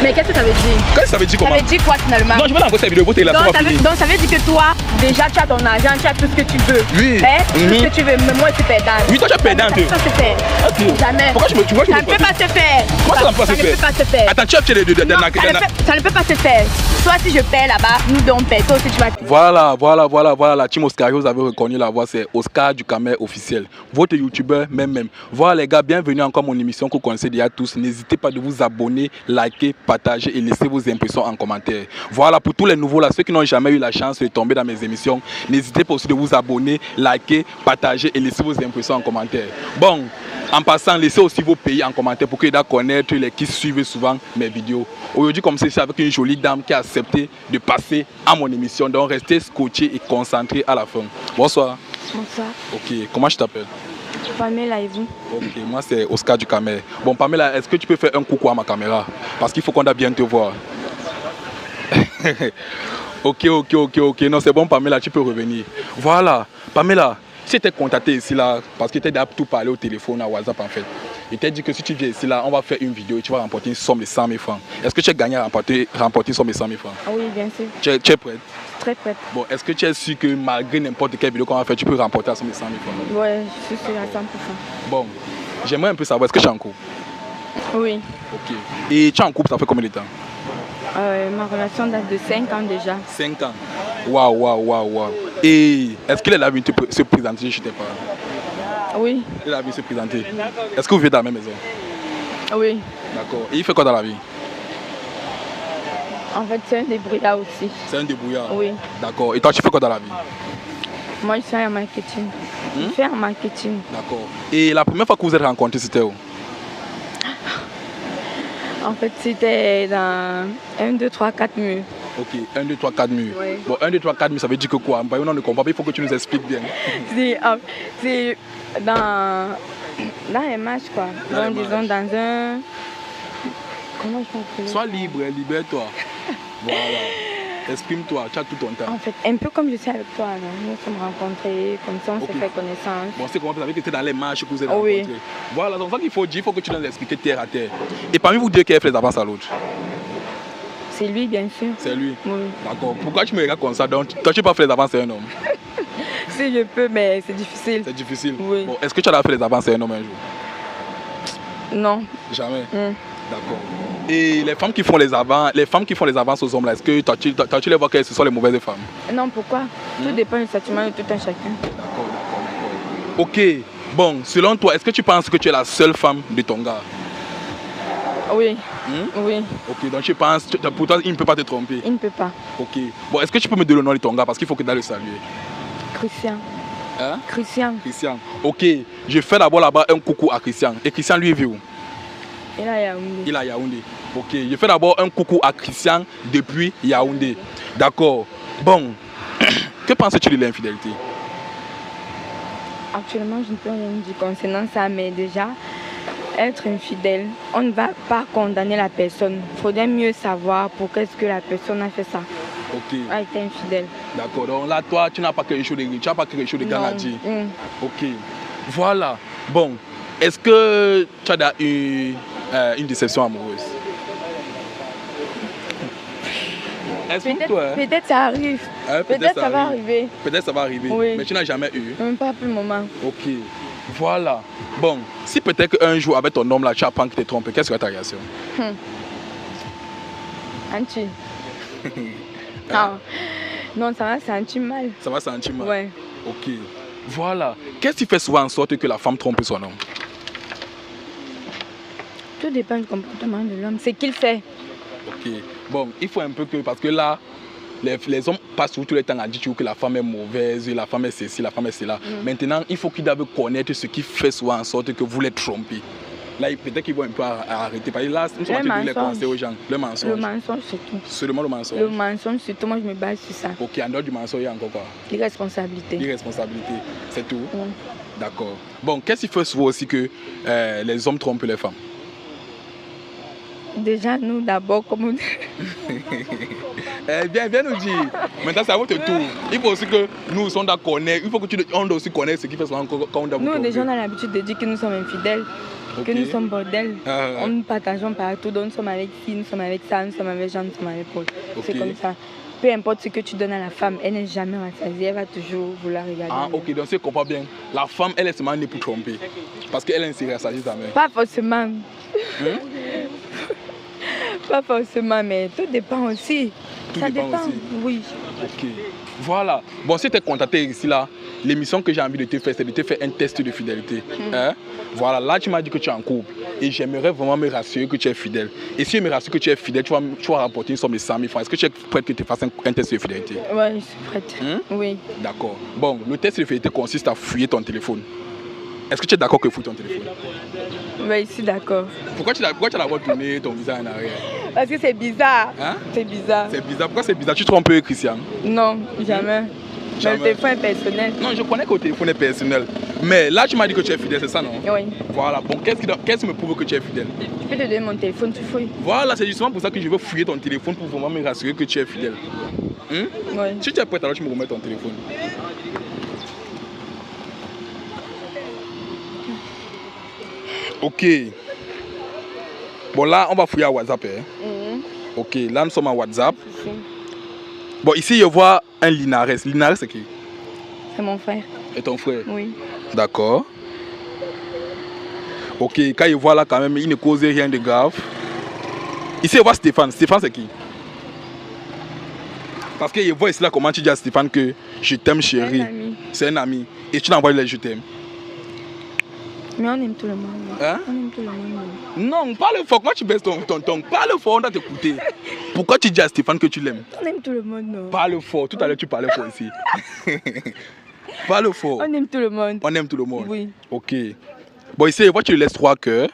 Mais qu'est-ce que ça veut dire? Qu'est-ce que ça veut dire comment? Ça veut dire quoi finalement? Non, je vais l'envoyer cette vidéo, votre téléphone va finir. Donc ça veut dire que toi, déjà tu as ton argent, tu as tout ce que tu veux. Oui. Hein? Tout ce que tu veux, mais moi je suis perdante. Oui, toi tu es perdante. Ça ne peut pas se faire. Ok. Jamais. Pourquoi tu vois, Ça ne peut pas se faire. Comment ça ne peut pas se Ça ne faire? peut pas se faire. Attends, tu as acheté des Non, ça ne peut pas se faire. Soit si je perds là-bas, nous deux on perd. Toi aussi tu vas. Voilà, la team Oscar, vous avez reconnu la voix, c'est Oscar du Camer officiel. Votre youtubeur même. Voilà les gars, bienvenue encore à mon émission que vous connaissez déjà tous. N'hésitez pas de vous abonner, liker, partager et laisser vos impressions en commentaire. Voilà, pour tous les nouveaux là, ceux qui n'ont jamais eu la chance de tomber dans mes émissions, n'hésitez pas aussi de vous abonner, liker, partager et laisser vos impressions en commentaire. Bon, en passant, laissez aussi vos pays en commentaire pour qu'ils connaissent les qui suivent souvent mes vidéos. Aujourd'hui, comme c'est avec une jolie dame qui a accepté de passer à mon émission, donc restez scotché et concentré à la fin. Bonsoir. Bonsoir. Ok, comment je t'appelle? Pamela et vous? Ok, moi c'est Oscar du Camer. Bon, Pamela, est-ce que tu peux faire un coucou à ma caméra? Parce qu'il faut qu'on a bien te voir. Ok. Non, c'est bon, Pamela, tu peux revenir. Voilà, Pamela, si tu es contacté ici là, parce que tu as tout parlé au téléphone, à WhatsApp en fait. Il t'a dit que si tu viens ici là, on va faire une vidéo et tu vas remporter une somme de 100 000 francs. Est-ce que tu as gagné à remporter une somme de 100 000 francs? Ah oui, bien sûr. Tu es prête? Très prête. Bon, est-ce que tu es sûr que malgré n'importe quelle vidéo qu'on va faire, tu peux remporter la somme de 100 000 francs? Ouais, je suis sûre à 100%. Bon, j'aimerais un peu savoir, est-ce que tu es en couple? Oui. Ok. Et tu es en couple, ça fait combien de temps? Ma relation date de 5 ans déjà. 5 ans. Waouh. Et est-ce qu'il est là venu se présenter chez tes parents? Oui. Il est là venu se présenter. Est-ce que vous vivez dans la même maison? Oui. D'accord. Et il fait quoi dans la vie? En fait, c'est un débrouillard aussi. C'est un débrouillard? Oui. D'accord. Et toi, tu fais quoi dans la vie? Moi, je suis en marketing. Je fais en marketing. D'accord. Et la première fois que vous êtes rencontrés, c'était où? En fait, c'était dans 1, 2, 3, 4 murs. Ok, 1, 2, 3, 4 murs. Oui. Bon, 1, 2, 3, 4 murs, ça veut dire que quoi? On ne comprend pas, il faut que tu nous expliques bien. C'est dans les matchs, quoi. Dans Donc, les disons, matchs. dans un... Comment je peux appeler ça? Sois libre, libère-toi. Voilà. Exprime-toi, tu as tout ton temps. En fait, un peu comme je suis avec toi, non? Nous sommes rencontrés, comme ça on Ok. s'est fait connaissance. Bon, c'est comment vous savez que c'était dans les marches que vous êtes Oui. rencontrés. Voilà, donc ça qu'il faut dire, il faut que tu nous expliques terre à terre. Et parmi vous deux, qui a fait les avances à l'autre? C'est lui, bien sûr. C'est lui. Oui. D'accord. Pourquoi tu me regardes comme ça? Donc, toi, tu n'as pas fait les avances à un homme? Si je peux, mais c'est difficile. C'est difficile. Oui. Bon, est-ce que tu as fait les avances à un homme un jour? Non. Jamais. D'accord. Et les femmes qui font les avances aux hommes, là, est-ce que toi, tu les vois que ce sont les mauvaises femmes? Non, pourquoi? Tout dépend du sentiment de tout un chacun. D'accord. Ok. Bon, selon toi, est-ce que tu penses que tu es la seule femme de ton gars? Oui. Oui. Ok, donc tu penses, pour toi, il ne peut pas te tromper? Il ne peut pas. Ok. Bon, est-ce que tu peux me donner le nom de ton gars? Parce qu'il faut que tu ailles le saluer. Christian. Hein? Christian. Ok, je fais d'abord là-bas un coucou à Christian. Et Christian, lui, il vit où? Il a Yaoundé. Il est à Yaoundé. Ok, je fais d'abord un coucou à Christian depuis Yaoundé. D'accord. Bon, que penses-tu de l'infidélité? Actuellement, je ne peux rien dire concernant ça, mais déjà, être infidèle, on ne va pas condamner la personne. Il faudrait mieux savoir pourquoi est-ce que la personne a fait ça. Ok. A été infidèle. D'accord. Donc là, toi, tu n'as pas quelque chose de grand à dire. Ok. Voilà. Bon, est-ce que tu as eu une déception amoureuse? Explique-toi. Peut-être ça arrive. Peut-être ça va arriver. Peut-être ça va arriver. Oui. Mais tu n'as jamais eu. Même pas pour le moment. Ok. Voilà. Bon, si peut-être qu'un jour avec ton homme là, tu apprends qu'il te trompe, quelle sera ta réaction? Anti. Non, ça va sentir mal. Ça va sentir mal? Ouais. Ok. Voilà. Qu'est-ce qui fait souvent en sorte que la femme trompe son homme? Tout dépend du comportement de l'homme. C'est qu'il fait. Ok. Bon, il faut un peu que, parce que là, les hommes passent tout le temps à dire que la femme est mauvaise, la femme est ceci, la femme est cela. Maintenant, il faut qu'ils doivent connaître ce qui fait souvent en sorte que vous les trompez. Là, peut-être qu'ils vont un peu arrêter. Parce que là, nous sommes en train de les conseiller aux gens. Le mensonge. Le mensonge, c'est tout. Seulement le mensonge. Le mensonge, surtout, moi, je me base sur ça. Ok, en dehors du mensonge, il y a encore quoi? L'irresponsabilité. L'irresponsabilité, c'est tout? D'accord. Bon, qu'est-ce qui fait souvent aussi que les hommes trompent les femmes? Déjà, nous, d'abord, comme Viens nous dire. Maintenant, c'est à votre tour. Il faut aussi que nous soyons connaître. Il faut que on doit aussi connaître ce qui fait souvent quand on doit vous nous, tromper. déjà, on a l'habitude de dire que nous sommes infidèles. que nous sommes bordel. Ah. Nous partageons partout, donc nous sommes avec ci, nous sommes avec ça, nous sommes avec Jean, nous sommes avec Paul. Ok. C'est comme ça. Peu importe ce que tu donnes à la femme, elle n'est jamais rassasiée, elle va toujours vouloir regarder. Ah, ok, donc si je comprends bien, la femme, elle est seulement née pour tromper. Parce qu'elle ne s'est rassasiée jamais. Pas forcément. Pas forcément, mais tout dépend aussi. Tout Ça dépend aussi. Oui. Ok. Voilà. Bon, si tu es contacté ici, là, l'émission que j'ai envie de te faire, c'est de te faire un test de fidélité. Hein? Voilà, là, tu m'as dit que tu es en couple. Et j'aimerais vraiment me rassurer que tu es fidèle. Et si je me rassure que tu es fidèle, tu vas rapporter une somme de 100 000 francs. Est-ce que tu es prête que tu fasses un test de fidélité? Oui, je suis prête. Oui. D'accord. Bon, le test de fidélité consiste à fouiller ton téléphone. Est-ce que tu es d'accord que fouille ton téléphone? Oui, je suis d'accord. Pourquoi tu as d'abord tourné ton visage en arrière? Parce que c'est bizarre. Hein? C'est bizarre. C'est bizarre. Pourquoi c'est bizarre? Tu te trompes, Christian? Non, jamais. Mais Jamais. le téléphone est personnel. Non, je connais que le téléphone est personnel. Mais là, tu m'as dit que tu es fidèle, c'est ça, non? Oui. Voilà. Bon, qu'est-ce qui me prouve que tu es fidèle? Je peux te donner mon téléphone, tu fouilles. Voilà, c'est justement pour ça que je veux fouiller ton téléphone pour vraiment me rassurer que tu es fidèle. Oui. Si tu es prête, alors tu me remets ton téléphone. Ok. Bon, là, on va fouiller à WhatsApp. Hein? Ok, là, nous sommes à WhatsApp. Bon, ici, je vois un Linares. Linares, c'est qui? C'est mon frère. Et ton frère? Oui. D'accord. Ok, quand il voit là, quand même, il ne cause rien de grave. Ici, il voit Stéphane. Stéphane, c'est qui? Parce qu'il voit ici là comment tu dis à Stéphane que je t'aime, chérie. C'est un ami. Et tu l'envoies les je t'aime. Mais on aime tout le monde. Hein? On aime tout le monde. Non, parle fort. Comment tu baisses ton ton? Parle fort, on doit t'écouter. Pourquoi tu dis à Stéphane que tu l'aimes? On aime tout le monde, non? Parle fort. Tout à l'heure, tu parlais fort ici. Parle fort. On aime tout le monde. On aime tout le monde? Oui. Ok. Bon, ici, je vois que tu lui laisses 3 cœurs.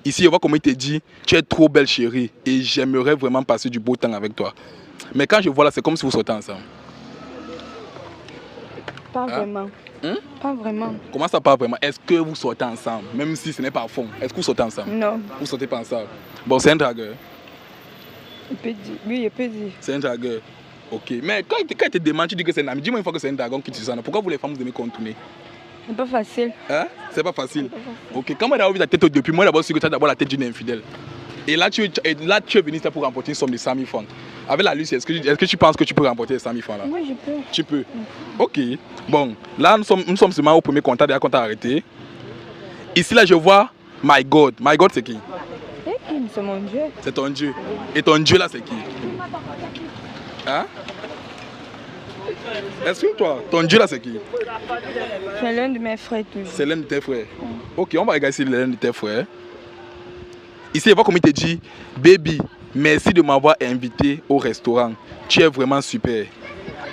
Ici, je vois comment il te dit, tu es trop belle, chérie. Et j'aimerais vraiment passer du beau temps avec toi. Mais quand je vois là, c'est comme si vous sortez ensemble. Pas vraiment. Pas vraiment. Comment ça pas vraiment? Est-ce que vous sortez ensemble? Même si ce n'est pas à fond. Est-ce que vous sortez ensemble? Non. Vous sortez pas ensemble? Bon, c'est un dragueur. Il peut dire. Oui, il peut dire. C'est un dragueur. Ok. Mais quand il te demande, tu dis que c'est un ami. Dis-moi une fois que c'est un dragon qui te sent. Pourquoi vous les femmes vous aimez contourner? C'est pas facile. Hein? C'est pas facile. Ok. Quand moi d'abord vu ta tête depuis, moi d'abord sûr que tu as d'abord la tête d'une infidèle. Et là, tu es venu pour remporter une somme de 100 000 francs. Avec la Lucie, est-ce que tu penses que tu peux remporter les 100 000 francs là? Oui, je peux. Tu peux. Ok. Bon, là, nous sommes seulement au premier contact, d'ailleurs, quand t'as arrêté. Ici, là, je vois My God. My God, c'est qui? C'est mon Dieu. C'est ton Dieu. Et ton Dieu, là, c'est qui? Hein? Explique-toi. Ton Dieu, là, c'est qui? C'est l'un de mes frères toujours. C'est l'un de tes frères. Ok, on va regarder ici l'un de tes frères. Ici, je vois comme il te dit, baby, merci de m'avoir invité au restaurant. Tu es vraiment super.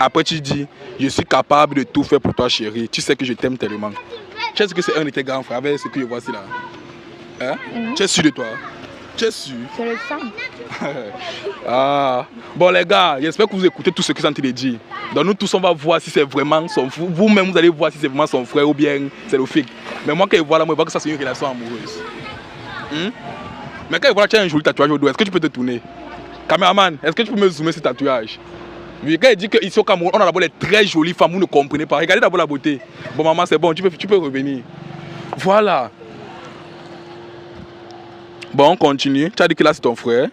Après, tu dis, je suis capable de tout faire pour toi, chérie. Tu sais que je t'aime tellement. Tu sais que c'est un de tes grands frères avec ce que je vois ici là. Hein? Tu es sûr de toi? Tu es sûr? C'est le sang. Ah. Bon, les gars, j'espère que vous écoutez tout ce que Santi dit. Donc, nous tous, on va voir si c'est vraiment son frère. Vous-même, vous allez voir si c'est vraiment son frère ou bien c'est le fake. Mais moi, quand je vois là, moi, je vois que ça, c'est une relation amoureuse. Mais quand je vois là, tu as un joli tatouage au dos, est-ce que tu peux te tourner? Caméraman, est-ce que tu peux me zoomer ce tatouage? Oui, quand il dit qu'ici au Cameroun, on a d'abord les très jolies femmes, vous ne comprenez pas. Regardez d'abord la beauté. Bon, maman, c'est bon, tu peux revenir. Voilà. Bon, on continue. Tu as dit que là, c'est ton frère.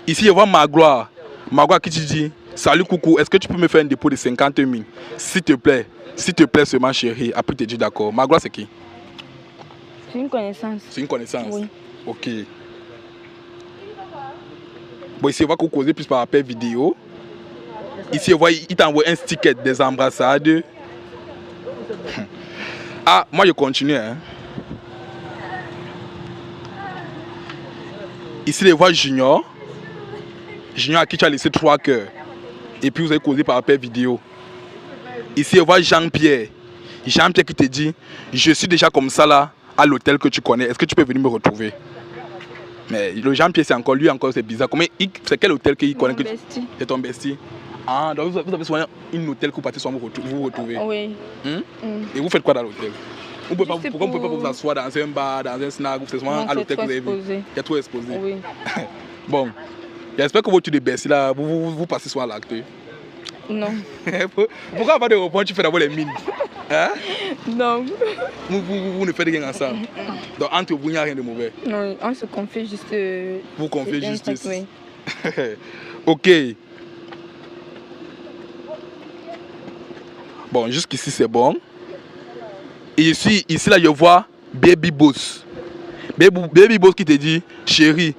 Ici, je vois Magloire. Magloire qui te dit, salut coucou, est-ce que tu peux me faire un dépôt de 50 000? S'il te plaît seulement, chérie. Après, tu te dis d'accord. Magloire, c'est qui? C'est une connaissance. C'est une connaissance? Oui. Ok. Bon, ici, on va causer plus par appel vidéo. Ici, on voit, il t'envoie un sticker des embrassades. Ah, moi, je continue. Hein. Ici, on voit Junior. Junior à qui tu as laissé 3 cœurs. Et puis, vous avez causé par appel vidéo. Ici, on voit Jean-Pierre. Jean-Pierre qui te dit, je suis déjà comme ça là, à l'hôtel que tu connais. Est-ce que tu peux venir me retrouver? Mais le Jean-Pierre, c'est encore lui, c'est bizarre. C'est quel hôtel qu'il connaît? C'est ton bestie. Ah, donc vous avez souvent un hôtel que vous partez souvent vous retrouver. Oui. Et vous faites quoi dans l'hôtel? Pourquoi vous ne pouvez pas vous asseoir dans un bar, dans un snack, c'est souvent à l'hôtel que vous avez vu? Il y a trop exposé. Oui. Bon, j'espère que vos trucs de bestie là, vous passez souvent à l'acte. Non. Pourquoi avant de répondre, tu fais d'abord les mines? Hein? Donc, Vous ne faites rien ensemble. Donc entre vous, il n'y a rien de mauvais. non, on se confie juste. Vous confiez juste. Oui. Ok. Bon, jusqu'ici c'est bon. Et ici là, je vois Baby Boss. Baby Boss qui te dit, chérie,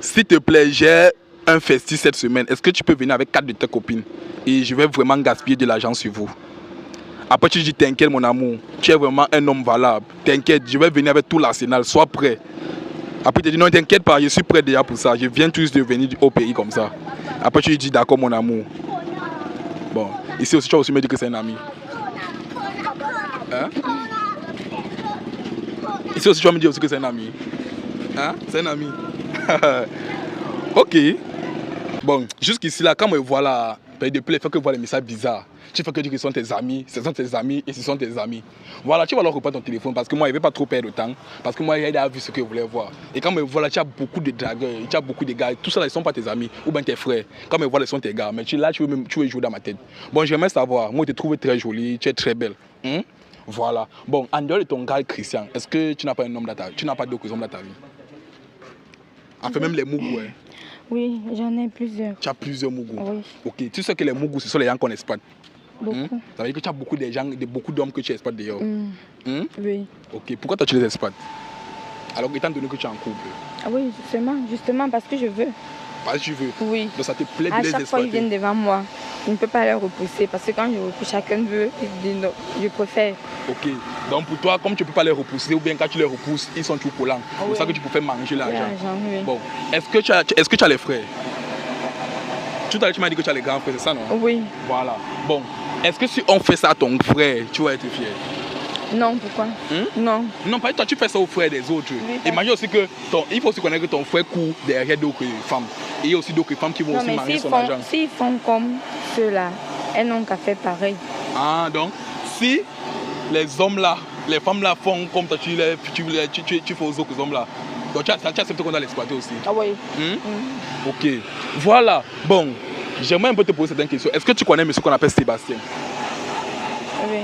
s'il te plaît, j'ai un festif cette semaine. Est-ce que tu peux venir avec 4 de tes copines? Et je vais vraiment gaspiller de l'argent sur vous. Après, tu dis, t'inquiète mon amour, tu es vraiment un homme valable. T'inquiète, je vais venir avec tout l'arsenal, sois prêt. Après, tu dis, non, t'inquiète pas, je suis prêt déjà pour ça. Je viens tous de venir au pays comme ça. Après, tu lui dis, d'accord mon amour. Bon, ici aussi, tu vas aussi me dire que c'est un ami. Hein? Ici aussi, tu vas me dire aussi que c'est un ami. Hein? C'est un ami. Ok. Bon, jusqu'ici là, quand me voilà, depuis les fois que je vois les messages bizarres, tu fais que dire que ce sont tes amis, ce sont tes amis et ce sont tes amis. Voilà, tu vas leur reprendre ton téléphone parce que moi, je ne vais pas trop perdre de temps. Parce que moi, j'ai déjà vu ce que je voulais voir. Et quand me voilà, tu as beaucoup de dragueurs, tu as beaucoup de gars, tout ça, ils ne sont pas tes amis ou bien tes frères. Quand me voilà, ils sont tes gars. Mais là, tu veux jouer dans ma tête. Bon, j'aimerais savoir, moi, je te trouve très jolie, tu es très belle. Voilà. Bon, en dehors de ton gars Christian, est-ce que tu n'as pas un homme dans ta vie? Tu n'as pas d'autres hommes dans ta vie? Enfin, même les mougous, hein. Oui, j'en ai plusieurs. Tu as plusieurs mougous? Oui. Ok, tu sais que les mougous, ce sont les gens qu'on exploite. Beaucoup. Ça veut dire que tu as beaucoup de gens, beaucoup d'hommes que tu exploites d'ailleurs. Oui. Ok, pourquoi toi tu les exploites? Alors étant donné que tu es en couple. Ah oui, justement parce que je veux. Parce que tu veux. Oui. Donc ça te plaît de À les chaque fois exploiter. ils viennent devant moi, je ne peux pas les repousser parce que quand je repousse, chacun veut, il dit non, je préfère. Ok, donc pour toi, comme tu ne peux pas les repousser, ou bien quand tu les repousses, ils sont tout collants. C'est pour ça que tu peux faire manger l'argent. Oui. Bon, est-ce que tu as les frères? Tout à l'heure, tu m'as dit que tu as les grands frères, c'est ça, non? Oui. Voilà. Bon, est-ce que si on fait ça à ton frère, tu vas être fier? Non, pourquoi? Non. Non, pas toi, tu fais ça aux frères des autres. Oui, imagine aussi que il faut aussi connaître que ton frère court derrière d'autres femmes. Et il y a aussi d'autres femmes qui vont Non, aussi mais manger son argent. s'ils font comme ceux-là, elles n'ont qu'à faire pareil. Ah, donc, si les hommes là, les femmes là font comme toi, tu fais aux autres hommes là, donc tu acceptes qu'on doit l'exploiter aussi. Ah oui. Ok, voilà. Bon, j'aimerais un peu te poser cette question. Est-ce que tu connais monsieur qu'on appelle Sébastien? Oui.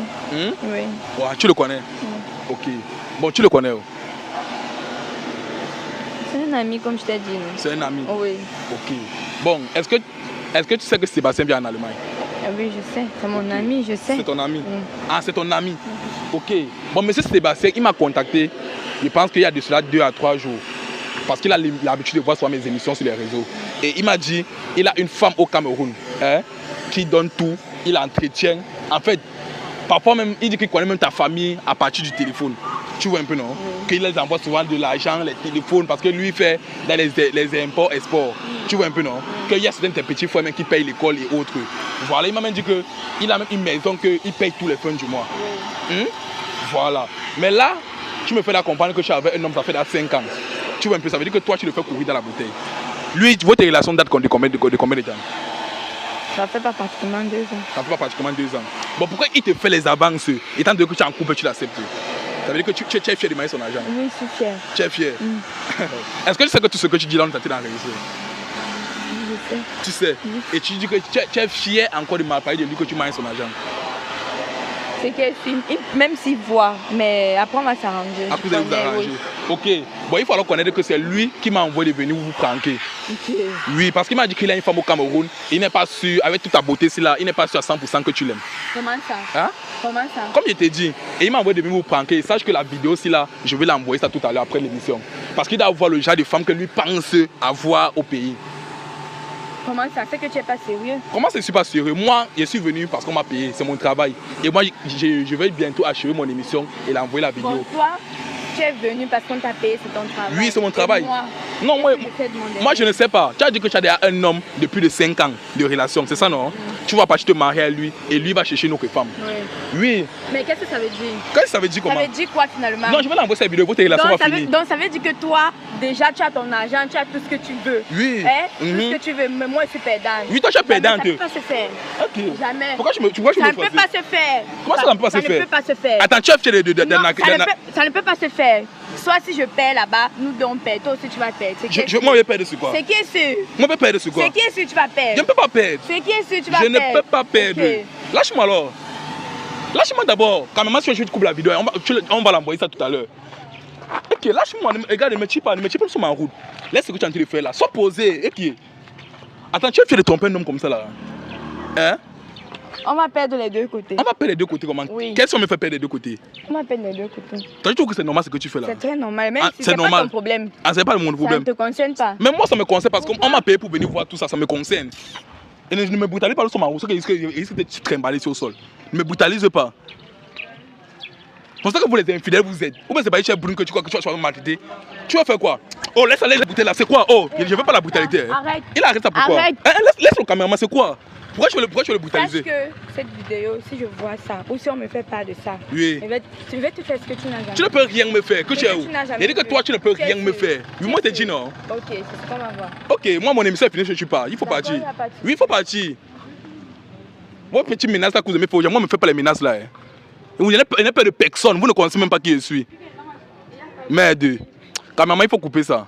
Oui. Ouais, tu le connais? Ok. Bon, tu le connais? C'est un ami, comme je t'ai dit. Non? C'est un ami? Oui. Ok. Bon, est-ce que tu sais que Sébastien vient en Allemagne? Ah oui, je sais. C'est mon ami, je sais. C'est ton ami? Ah, c'est ton ami? Ok. Bon, monsieur Sébastien, il m'a contacté. Je pense qu'il y a de cela 2 à 3 jours. Parce qu'il a l'habitude de voir sur mes émissions sur les réseaux. Et il m'a dit, il a une femme au Cameroun qui donne tout, il entretient. En fait, parfois même, il dit qu'il connaît même ta famille à partir du téléphone. Tu vois un peu, non? Qu'il les envoie souvent de l'argent, les téléphones, parce que lui fait dans les imports-exports. Tu vois un peu, non? Qu'il y a certains de tes petits frères même qui payent l'école et autres. Voilà, il m'a même dit qu'il a même une maison qu'il paye tous les fins du mois. Voilà. Mais là, tu me fais la comprendre que tu avais un homme, ça fait 5 ans. Tu vois un peu, ça veut dire que toi, tu le fais courir dans la bouteille. Lui, votre relation date de combien de temps? Ça fait pas pratiquement 2 ans. Ça fait pas pratiquement 2 ans. Bon, pourquoi il te fait les avances? Étant donné que tu es en couple, tu l'acceptes. Ça veut dire que tu es fier de manger son argent? Oui, je suis fière. Tu es fier? Est-ce que tu sais que tout ce que tu dis là, on t'a dans la réussite? Je sais. Tu sais? Et tu dis que tu es fier encore de ma part de lui que tu manges son argent? C'est que même s'il voit, mais après on va s'arranger. Après vous allez vous arranger. Ok. Bon, il faut alors connaître que c'est lui qui m'a envoyé de venir vous pranker. Ok. Oui, parce qu'il m'a dit qu'il a une femme au Cameroun. Il n'est pas sûr, avec toute ta beauté là, il n'est pas sûr à 100% que tu l'aimes. Comment ça? Hein? Comment ça? Comme je t'ai dit, et il m'a envoyé de venir vous pranker. Sache que la vidéo aussi là, je vais l'envoyer ça tout à l'heure après l'émission. Parce qu'il doit voir le genre de femme que lui pense avoir au pays. Comment ça? C'est que tu n'es pas sérieux? Comment je ne suis pas sérieux? Moi, je suis venu parce qu'on m'a payé, c'est mon travail. Et moi, je vais bientôt achever mon émission et l'envoyer la vidéo. Pour toi, tu es venu parce qu'on t'a payé, c'est ton travail. Oui, c'est mon travail. Moi, non, moi je ne sais pas. Tu as dit que tu as déjà un homme depuis de 5 ans de relation, c'est ça non? Tu vas partir te marier à lui et lui va chercher une autre femme. Oui. Mais qu'est-ce que ça veut dire? Qu'est-ce que ça veut dire comment? Ça veut dire quoi finalement? Non, je vais l'envoyer cette vidéo, votre relation va finir. Donc ça veut dire que toi, déjà tu as ton argent, tu as tout ce que tu veux. Oui. Tout ce que tu veux, mais moi je suis perdante. Oui, toi tu es perdante. Ça ne peut pas se faire. Ok. Jamais. Pourquoi tu me Ça ne peut pas se faire. Comment ça ne peut pas se faire? Ça ne peut pas se faire. Attends, tu as fait ça ne peut pas se faire. Soit si je perds là-bas, nous deux on perd, toi aussi tu vas perdre. Moi je vais perdre sur quoi? C'est qui est sûr? Moi je vais perdre sur quoi? C'est qui est sûr tu vas perdre? Je ne peux pas perdre. C'est qui est sûr tu vas Je perdre? ne peux pas perdre. Okay. Lâche-moi alors. Lâche-moi d'abord. Quand même, si je te coupe la vidéo, on va l'envoyer ça tout à l'heure. Ok, lâche-moi. Regarde, ne me tue pas sur ma route. Laisse ce que tu es en train de faire là. Sois posé. Ok. Attends, tu es fier de tromper un homme comme ça là? Hein? On va perdre les deux côtés. On va perdre les deux côtés comment? Oui. Qu'est-ce qu'on me fait perdre les deux côtés? On va perdre les deux côtés. Tu trouves que c'est normal ce que tu fais là? C'est très normal, même si c'est c'est pas normal. ton problème. Ah, c'est pas mon Ça problème. ne te concerne pas. Mais moi, ça me concerne parce qu'on m'a payé pour venir voir tout ça, ça me concerne. Et ne me brutalise pas sur ma route, il risque de te trimballer sur le sol. Ne me brutalise pas. C'est ça que vous les infidèles vous êtes. Ou bien c'est pas une chère brune que tu crois que tu vas maltraiter. Tu vas faire quoi? Oh, laisse aller la bouteille là, c'est quoi? Oh, je veux pas la brutalité. Arrête. Il arrête ça pourquoi? Arrête. Laisse le caméraman, c'est quoi? Pourquoi tu veux le brutaliser? Sache que cette vidéo, si je vois ça, ou si on me fait part de ça, oui. Je vais te faire ce que tu n'as jamais. Tu ne peux rien me faire. Que tu es où? Il dit que toi, tu ne peux rien me faire. Oui, moi, je te dis non. Ok, c'est ce qu'on va voir. Ok, moi, mon émission est finie, je ne suis pas. Il faut partir. Oui, il faut partir. Vos petites menaces là que vous aimez faire, moi, ne me faites pas les menaces là. Il n'y a pas de personne, vous ne connaissez même pas qui je suis. Merde. Quand même, il faut couper ça.